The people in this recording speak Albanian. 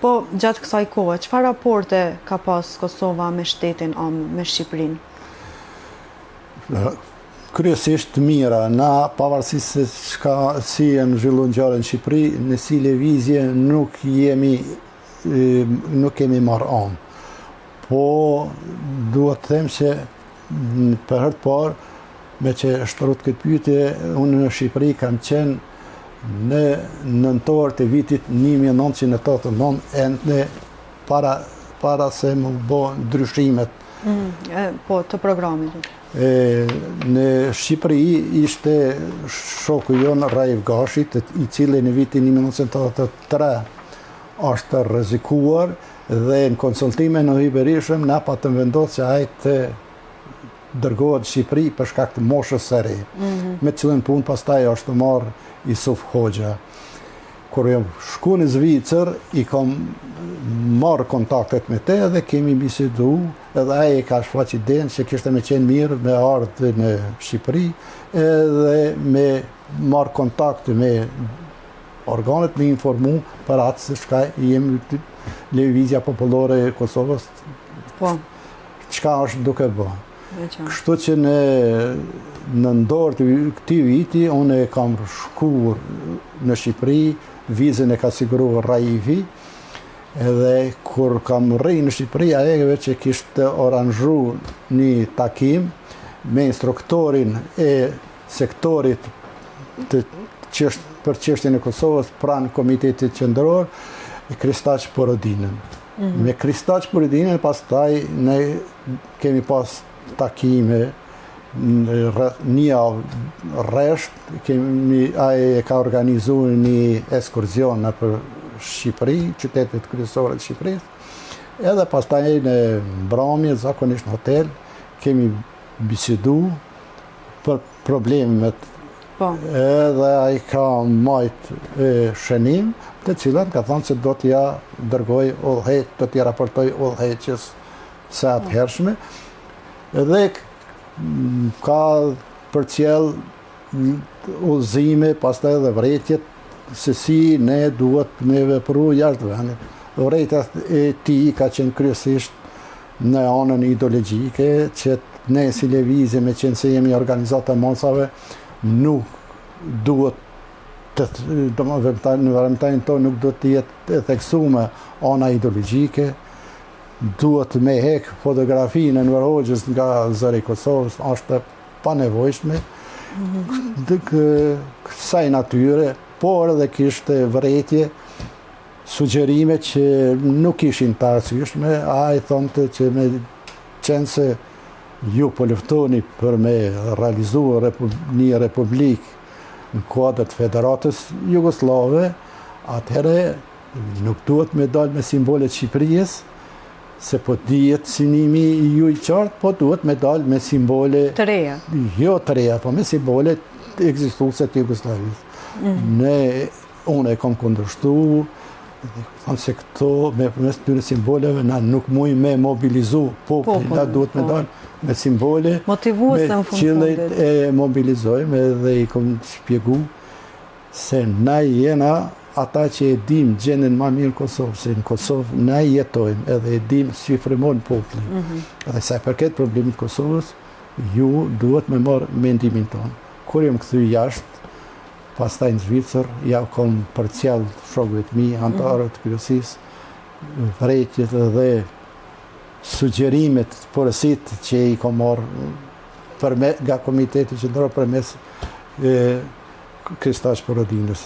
Po, gjatë kësaj kohë, çfarë raporte ka pas Kosova me shtetin, me Shqipërinë? Kryesisht mira, na pavarësisht se si janë zhvilluar ngjarjet në Shqipëri, në si lëvizje nuk kemi marrë anë. Po duhet të them se për herë të parë, me që shtrut këtë pyetje, unë në Shqipëri kam qenë në nëntor të vitit 1989, ende para se më bë ndryshimet. Po, të programit. Në Shqipëri ishte shoku jonë Raif Gashi, i cili në vitin 1983 është rrezikuar dhe në konsultime në Berishëm na patëm vendosur se ai të dërgohet në Shqipëri për shkak të moshës së re. Me cilën punë pastaj është marrë Isuf Hoxha. Kur jam shku në Zvicër, i kam marrë kontaktet me te dhe kemi bisedu, edhe ai ka shfaq idenë se kishte me qenë mirë me ardhë në Shqipëri edhe me marrë kontakte me organet, me informu për atë se shka jemi lëvizja popullore e Kosovës, çka është duke bë. Kështu që në ndor të këtij viti unë kam shkuar në Shqipëri, vizën e ka siguruar Raifi, edhe kur kam rrinë në Shqipëri, ajo që kishte oranxhu një takim me instruktorin e sektorit për çështjen e Kosovës pranë Komitetit Qendror, Kristaq Porodinën. Me Kristaq Porodinën pastaj ne kemi pas takime një javë rresht, ai ka organizuar një ekskursion nëpër Shqipëri, qytetet kryesore të Shqipërisë, edhe pastaj në mbrëmje, zakonisht në hotel, kemi bisedu për problemet. Edhe ai ka majt shënim, të cilat ka thënë se do t'ja dërgoj udhëheq, do t'ja raportoj udhëheqjes së atëhershme, edhe ka përcjell udhëzime, pastaj edhe vërejtjet se si ne duhet me vepru jashtë vendit. Vërejtjet e tij ka qenë kryesisht në anën ideologjike, që ne si lëvizje, me qenë se jemi organizata e masave, nuk duhet në vëremtajnë tonë nuk duhet të jetë e theksuar ana ideologjike, duhet me hek fotografinë e Enver Hoxhës nga zëri i Kosovës, është pa nevojshme, kësaj natyre, por edhe kishte vërejtje, sugjerime që nuk ishin të arsyeshme, ai thonte që me qenë se ju po luftoni për me realizuar një republikë në kuadër të Federatës Jugosllave, atëherë nuk duhet me dalë me simbolet Shqipërisë, se po dihet synimi ju i qartë, po duhet me dalë me simbole të reja. Jo të reja, po me simbole ekzistuese të Jugosllavisë. Unë e kam kundërshtu, thonë se këto me përmes këtyre simboleve na nuk muj me mobilizu popullin, na duhet me dalë me simbole motivuese në fund fundit. E mobilizojmë edhe i kam shpjegu se na jena ata që e dim gjendjen më mirë në Kosovë, se në Kosovë na jetojmë edhe e dim si frymon popullin. Edhe sa i përket problemit Kosovës, ju duhet me marrë mendimin tonë. Kur jam kthy jashtë, pastaj në Zvicër, ja kam përcjell shokëve të mi, antarët të kryesisë, vërejtjet dhe sugjerimet, porositë që i kam marrë nga Komiteti Qendror përmes Kristaq Porodinës.